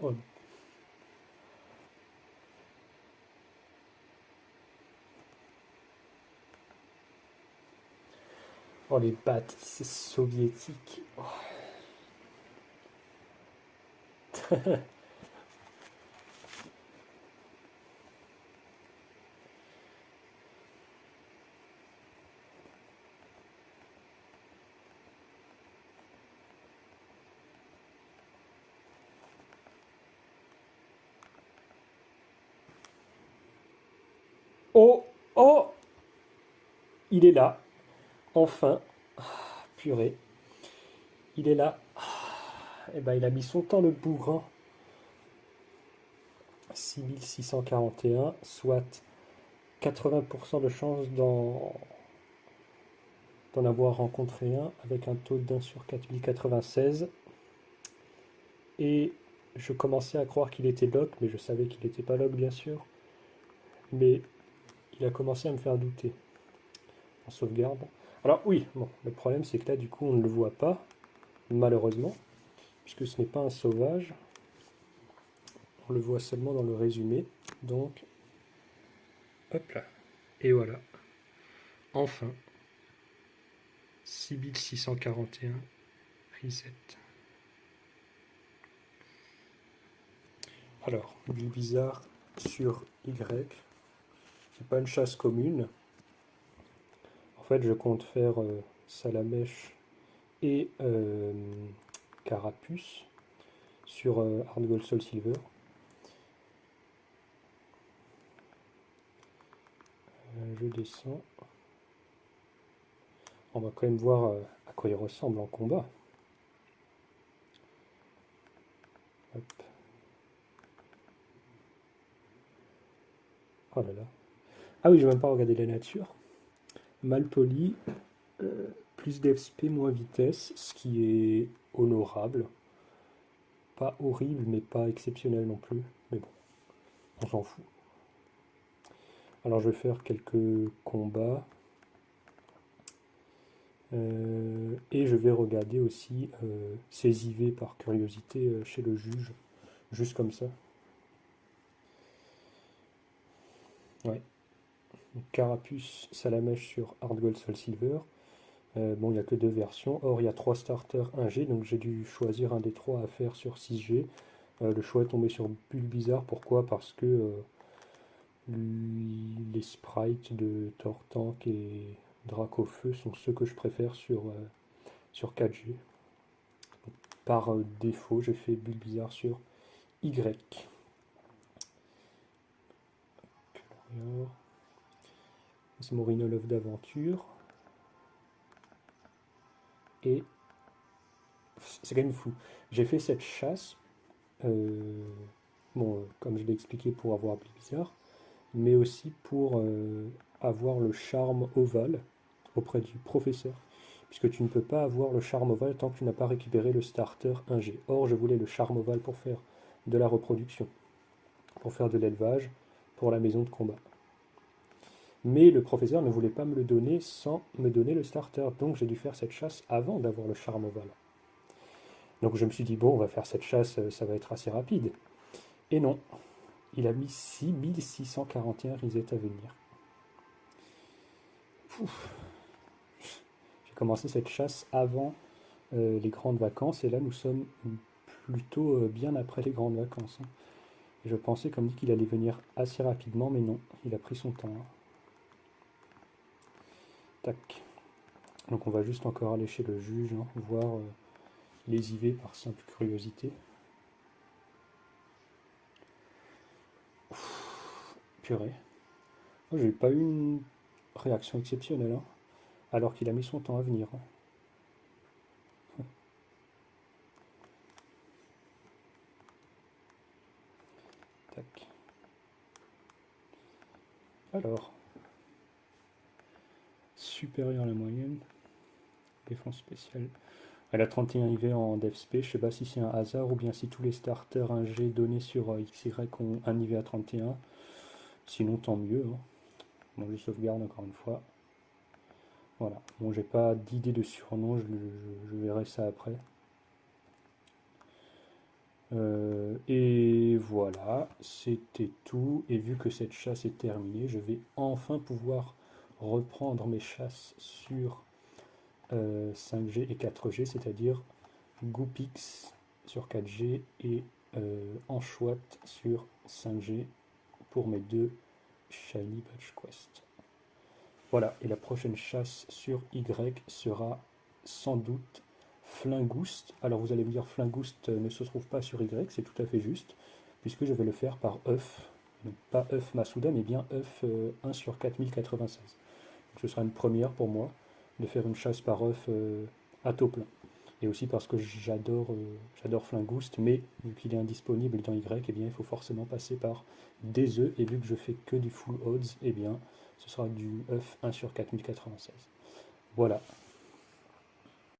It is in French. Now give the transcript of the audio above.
Oh, oh, les bâtisses soviétiques. Oh, oh, il est là. Enfin, purée, il est là. Eh ben, il a mis son temps, le bourrin. 6641, soit 80% de chance d'en avoir rencontré un, avec un taux d'1 sur 4096. Et je commençais à croire qu'il était lock, mais je savais qu'il n'était pas lock, bien sûr. Mais il a commencé à me faire douter. En sauvegarde. Alors oui, bon, le problème c'est que là, du coup, on ne le voit pas, malheureusement, puisque ce n'est pas un sauvage. On le voit seulement dans le résumé. Donc, hop là. Et voilà. Enfin, 6641 reset. Alors, bulle bizarre sur Y. C'est pas une chasse commune. En fait, je compte faire Salamèche et Carapuce sur Hard Gold Soul Silver. Je descends. On va quand même voir à quoi il ressemble en combat. Hop. Oh là là. Ah oui, je vais même pas regarder la nature. Mal poli, plus d'FP, moins vitesse, ce qui est honorable. Pas horrible, mais pas exceptionnel non plus. Mais bon, on s'en fout. Alors je vais faire quelques combats. Et je vais regarder aussi ses IV par curiosité chez le juge. Juste comme ça. Ouais. Donc, Carapuce, Salamèche sur Hard Gold Soul Silver. Bon, il n'y a que deux versions. Or, il y a 3 starters 1G, donc j'ai dû choisir un des 3 à faire sur 6G. Le choix est tombé sur Bulle Bizarre. Pourquoi? Parce que les sprites de Tortank et Dracofeu sont ceux que je préfère sur 4G. Par défaut, j'ai fait Bulle Bizarre sur Y. C'est mon Rhinolove d'aventure. Et c'est quand même fou. J'ai fait cette chasse, euh, bon, comme je l'ai expliqué, pour avoir Bulle Bizarre, mais aussi pour avoir le charme ovale auprès du professeur. Puisque tu ne peux pas avoir le charme ovale tant que tu n'as pas récupéré le starter 1G. Or, je voulais le charme ovale pour faire de la reproduction, pour faire de l'élevage, pour la maison de combat. Mais le professeur ne voulait pas me le donner sans me donner le starter. Donc j'ai dû faire cette chasse avant d'avoir le charme ovale. Donc je me suis dit, bon, on va faire cette chasse, ça va être assez rapide. Et non, il a mis 6641 reset à venir. J'ai commencé cette chasse avant les grandes vacances, et là nous sommes plutôt bien après les grandes vacances. Hein. Et je pensais, comme dit, qu'il allait venir assez rapidement, mais non, il a pris son temps. Hein. Tac. Donc on va juste encore aller chez le juge, hein, voir les IV par simple curiosité. Purée. Moi, j'ai pas eu une réaction exceptionnelle, hein, alors qu'il a mis son temps à venir. Hein. Tac. Alors, supérieur à la moyenne, défense spéciale. Elle a 31 IV en DevSP, je sais pas si c'est un hasard ou bien si tous les starters 1G donnés sur XY ont un IV à 31. Sinon, tant mieux. Hein. Bon, je sauvegarde encore une fois. Voilà. Bon, j'ai pas d'idée de surnom, je verrai ça après. Et voilà, c'était tout. Et vu que cette chasse est terminée, je vais enfin pouvoir reprendre mes chasses sur 5G et 4G, c'est-à-dire Goopix sur 4G et Anchouat sur 5G pour mes deux Shiny Badge Quest. Voilà, et la prochaine chasse sur Y sera sans doute Flingouste. Alors vous allez me dire, Flingouste ne se trouve pas sur Y, c'est tout à fait juste, puisque je vais le faire par œuf. Donc pas œuf Masuda, mais bien œuf 1 sur 4096. Donc ce sera une première pour moi de faire une chasse par œuf à taux plein. Et aussi parce que j'adore Flingouste, mais vu qu'il est indisponible dans Y, eh bien, il faut forcément passer par des œufs. Et vu que je fais que du full odds, eh bien, ce sera du œuf 1 sur 4096. Voilà,